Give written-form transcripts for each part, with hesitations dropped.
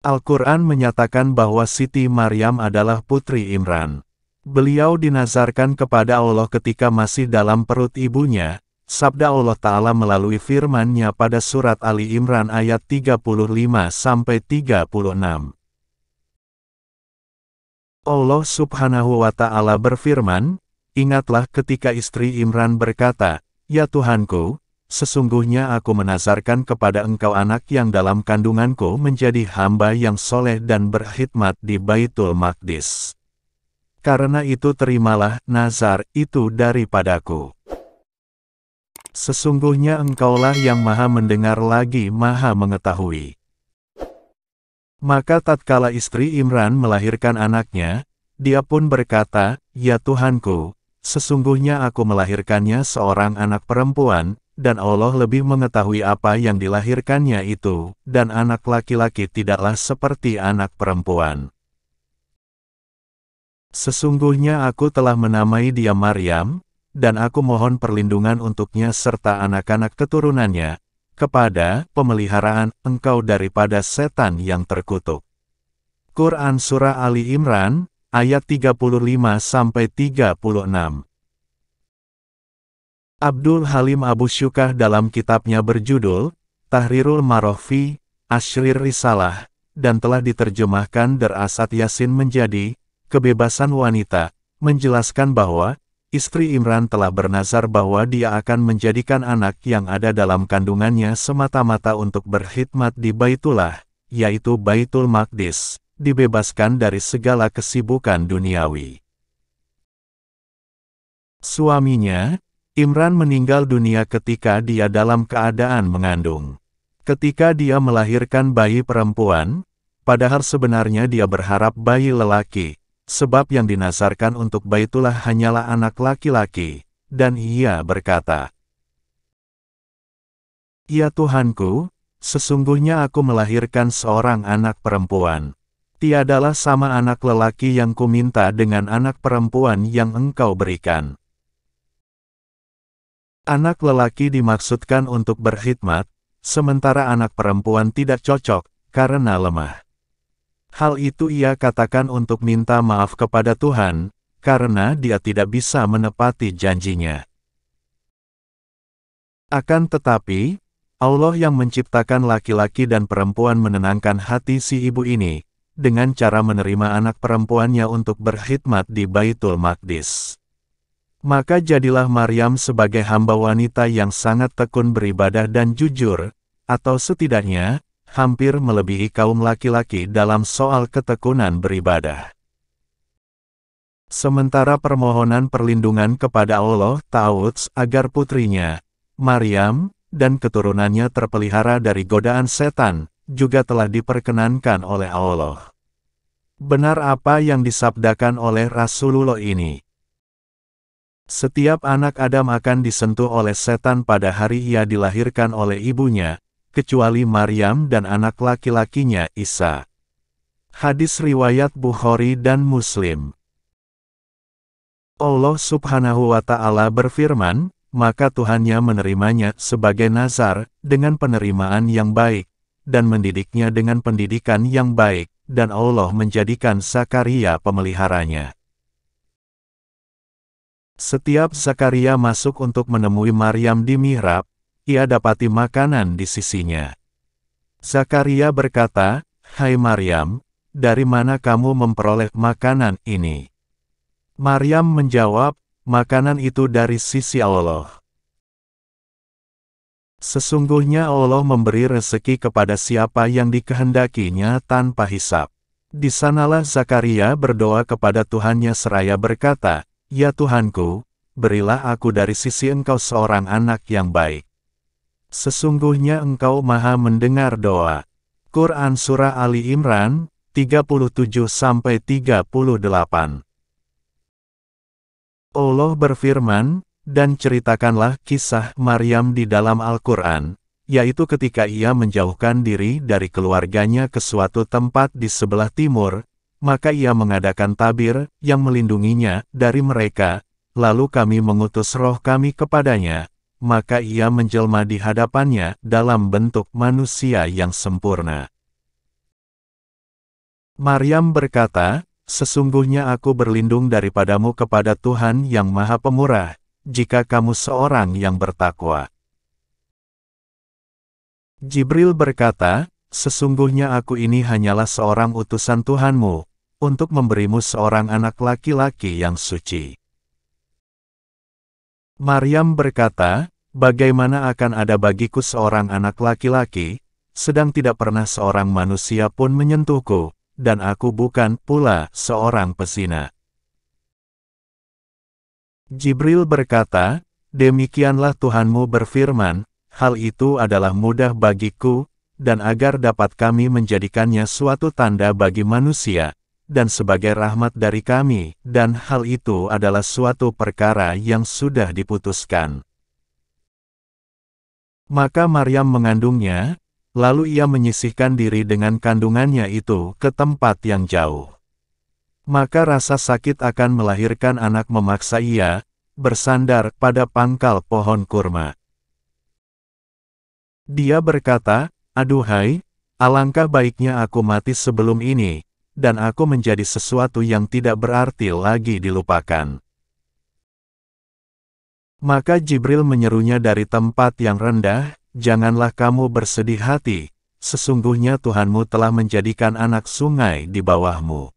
Al-Quran menyatakan bahwa Siti Maryam adalah putri Imran. Beliau dinazarkan kepada Allah ketika masih dalam perut ibunya. Sabda Allah Ta'ala melalui firman-Nya pada surat Ali Imran ayat 35-36. Allah Subhanahu wa Ta'ala berfirman, "Ingatlah ketika istri Imran berkata, 'Ya Tuhanku, sesungguhnya aku menazarkan kepada Engkau anak yang dalam kandunganku menjadi hamba yang soleh dan berkhidmat di Baitul Maqdis. Karena itu terimalah nazar itu daripadaku. Sesungguhnya Engkaulah yang Maha mendengar lagi Maha mengetahui.'" Maka tatkala istri Imran melahirkan anaknya, dia pun berkata, "Ya Tuhanku, sesungguhnya aku melahirkannya seorang anak perempuan, dan Allah lebih mengetahui apa yang dilahirkannya itu, dan anak laki-laki tidaklah seperti anak perempuan. Sesungguhnya aku telah menamai dia Maryam, dan aku mohon perlindungan untuknya serta anak-anak keturunannya, kepada pemeliharaan Engkau daripada setan yang terkutuk." Quran Surah Ali Imran, ayat 35-36. Abdul Halim Abu Syukah dalam kitabnya berjudul, Tahrirul Maroh fi Ashrir Risalah, dan telah diterjemahkan dari Asad Yasin menjadi, Kebebasan Wanita, menjelaskan bahwa, istri Imran telah bernazar bahwa dia akan menjadikan anak yang ada dalam kandungannya semata-mata untuk berkhidmat di Baitullah, yaitu Baitul Maqdis, dibebaskan dari segala kesibukan duniawi. Suaminya, Imran meninggal dunia ketika dia dalam keadaan mengandung. Ketika dia melahirkan bayi perempuan, padahal sebenarnya dia berharap bayi lelaki, sebab yang dinazarkan untuk Baitullah hanyalah anak laki-laki, dan ia berkata, "Ya Tuhanku, sesungguhnya aku melahirkan seorang anak perempuan. Tiadalah sama anak lelaki yang kuminta dengan anak perempuan yang Engkau berikan." Anak lelaki dimaksudkan untuk berkhidmat, sementara anak perempuan tidak cocok, karena lemah. Hal itu ia katakan untuk minta maaf kepada Tuhan, karena dia tidak bisa menepati janjinya. Akan tetapi, Allah yang menciptakan laki-laki dan perempuan menenangkan hati si ibu ini, dengan cara menerima anak perempuannya untuk berkhidmat di Baitul Maqdis. Maka jadilah Maryam sebagai hamba wanita yang sangat tekun beribadah dan jujur, atau setidaknya, hampir melebihi kaum laki-laki dalam soal ketekunan beribadah. Sementara permohonan perlindungan kepada Allah Ta'ala agar putrinya, Maryam, dan keturunannya terpelihara dari godaan setan, juga telah diperkenankan oleh Allah. Benar apa yang disabdakan oleh Rasulullah ini. Setiap anak Adam akan disentuh oleh setan pada hari ia dilahirkan oleh ibunya, kecuali Maryam dan anak laki-lakinya Isa. Hadis riwayat Bukhari dan Muslim. Allah Subhanahu wa Ta'ala berfirman, maka Tuhannya menerimanya sebagai nazar, dengan penerimaan yang baik, dan mendidiknya dengan pendidikan yang baik, dan Allah menjadikan Zakaria pemeliharanya. Setiap Zakaria masuk untuk menemui Maryam di mihrab, ia dapati makanan di sisinya. Zakaria berkata, "Hai Maryam, dari mana kamu memperoleh makanan ini?" Maryam menjawab, "Makanan itu dari sisi Allah. Sesungguhnya Allah memberi rezeki kepada siapa yang dikehendakinya tanpa hisab." Di sanalah Zakaria berdoa kepada Tuhannya seraya berkata, "Ya Tuhanku, berilah aku dari sisi Engkau seorang anak yang baik. Sesungguhnya Engkau Maha mendengar doa." Quran Surah Ali Imran, 37-38. Allah berfirman, "Dan ceritakanlah kisah Maryam di dalam Al-Quran, yaitu ketika ia menjauhkan diri dari keluarganya ke suatu tempat di sebelah timur, maka ia mengadakan tabir yang melindunginya dari mereka, lalu kami mengutus roh kami kepadanya, maka ia menjelma di hadapannya dalam bentuk manusia yang sempurna." Maryam berkata, "Sesungguhnya aku berlindung daripadamu kepada Tuhan yang Maha Pemurah, jika kamu seorang yang bertakwa." Jibril berkata, "Sesungguhnya aku ini hanyalah seorang utusan Tuhanmu, untuk memberimu seorang anak laki-laki yang suci." Maryam berkata, "Bagaimana akan ada bagiku seorang anak laki-laki, sedang tidak pernah seorang manusia pun menyentuhku, dan aku bukan pula seorang pezina." Jibril berkata, "Demikianlah Tuhanmu berfirman, hal itu adalah mudah bagiku, dan agar dapat kami menjadikannya suatu tanda bagi manusia, dan sebagai rahmat dari kami, dan hal itu adalah suatu perkara yang sudah diputuskan." Maka Maryam mengandungnya, lalu ia menyisihkan diri dengan kandungannya itu ke tempat yang jauh. Maka rasa sakit akan melahirkan anak memaksa ia bersandar pada pangkal pohon kurma. Dia berkata, "Aduhai, alangkah baiknya aku mati sebelum ini, dan aku menjadi sesuatu yang tidak berarti lagi dilupakan." Maka Jibril menyerunya dari tempat yang rendah, "Janganlah kamu bersedih hati, sesungguhnya Tuhanmu telah menjadikan anak sungai di bawahmu.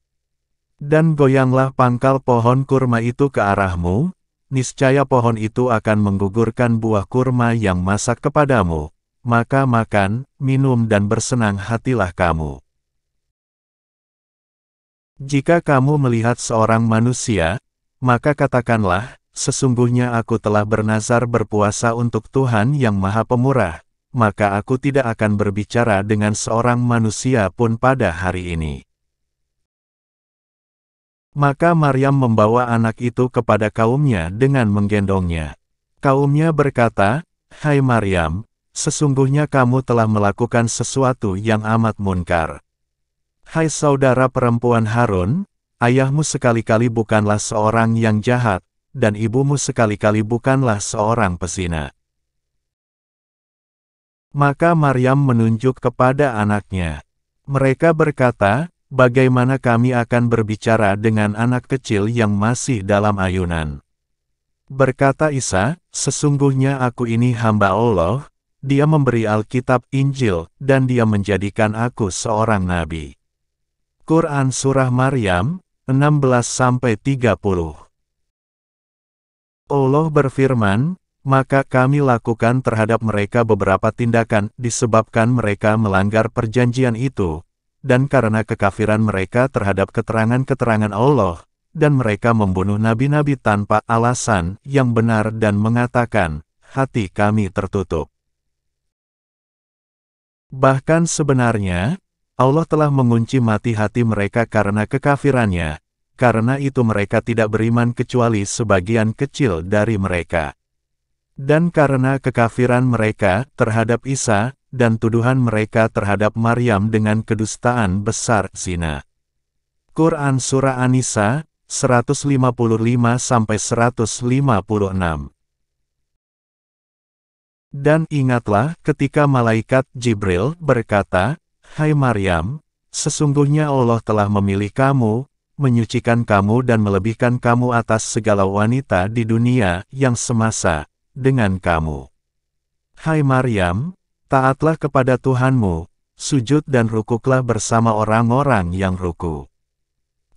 Dan goyanglah pangkal pohon kurma itu ke arahmu, niscaya pohon itu akan menggugurkan buah kurma yang masak kepadamu, maka makan, minum dan bersenang hatilah kamu. Jika kamu melihat seorang manusia, maka katakanlah, sesungguhnya aku telah bernazar berpuasa untuk Tuhan yang Maha Pemurah, maka aku tidak akan berbicara dengan seorang manusia pun pada hari ini." Maka Maryam membawa anak itu kepada kaumnya dengan menggendongnya. Kaumnya berkata, "Hai Maryam, sesungguhnya kamu telah melakukan sesuatu yang amat munkar. Hai saudara perempuan Harun, ayahmu sekali-kali bukanlah seorang yang jahat, dan ibumu sekali-kali bukanlah seorang pezina." Maka Maryam menunjuk kepada anaknya. Mereka berkata, "Bagaimana kami akan berbicara dengan anak kecil yang masih dalam ayunan?" Berkata Isa, "Sesungguhnya aku ini hamba Allah, Dia memberi Alkitab Injil, dan Dia menjadikan aku seorang nabi." Quran Surah Maryam, 16-30. Allah berfirman, "Maka kami lakukan terhadap mereka beberapa tindakan disebabkan mereka melanggar perjanjian itu, dan karena kekafiran mereka terhadap keterangan-keterangan Allah, dan mereka membunuh nabi-nabi tanpa alasan yang benar dan mengatakan, hati kami tertutup." Bahkan sebenarnya, Allah telah mengunci mati hati mereka karena kekafirannya, karena itu mereka tidak beriman kecuali sebagian kecil dari mereka. Dan karena kekafiran mereka terhadap Isa, dan tuduhan mereka terhadap Maryam dengan kedustaan besar zina. Quran Surah An-Nisa, 155-156. Dan ingatlah ketika malaikat Jibril berkata, "Hai Maryam, sesungguhnya Allah telah memilih kamu, menyucikan kamu dan melebihkan kamu atas segala wanita di dunia yang semasa dengan kamu. Hai Maryam, taatlah kepada Tuhanmu, sujud dan rukuklah bersama orang-orang yang ruku."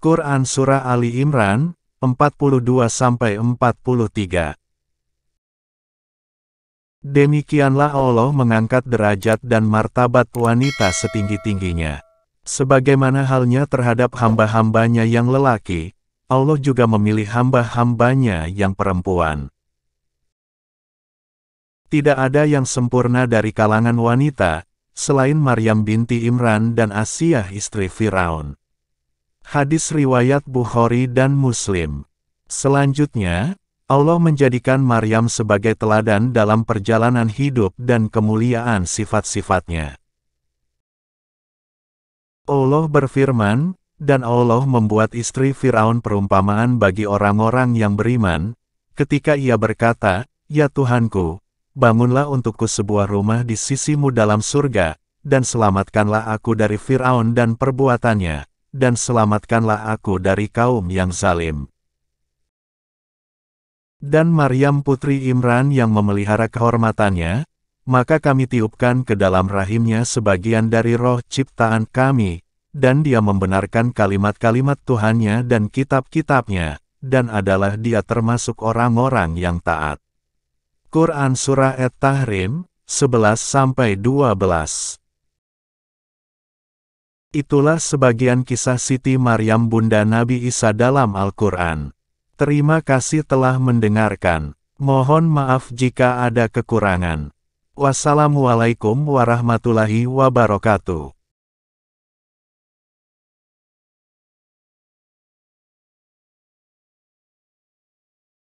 Quran Surah Ali Imran, 42-43. Demikianlah Allah mengangkat derajat dan martabat wanita setinggi-tingginya. Sebagaimana halnya terhadap hamba-hambanya yang lelaki, Allah juga memilih hamba-hambanya yang perempuan. Tidak ada yang sempurna dari kalangan wanita, selain Maryam binti Imran dan Asiyah istri Firaun. Hadis riwayat Bukhari dan Muslim. Selanjutnya, Allah menjadikan Maryam sebagai teladan dalam perjalanan hidup dan kemuliaan sifat-sifatnya. Allah berfirman, "Dan Allah membuat istri Firaun perumpamaan bagi orang-orang yang beriman, ketika ia berkata, 'Ya Tuhanku, bangunlah untukku sebuah rumah di sisimu dalam surga, dan selamatkanlah aku dari Firaun dan perbuatannya, dan selamatkanlah aku dari kaum yang zalim. Dan Maryam putri Imran yang memelihara kehormatannya, maka kami tiupkan ke dalam rahimnya sebagian dari roh ciptaan kami, dan dia membenarkan kalimat-kalimat Tuhannya dan kitab-kitabnya, dan adalah dia termasuk orang-orang yang taat. Quran Surah At-Tahrim, 11-12. Itulah sebagian kisah Siti Maryam bunda Nabi Isa dalam Al-Quran. Terima kasih telah mendengarkan. Mohon maaf jika ada kekurangan. Wassalamualaikum warahmatullahi wabarakatuh.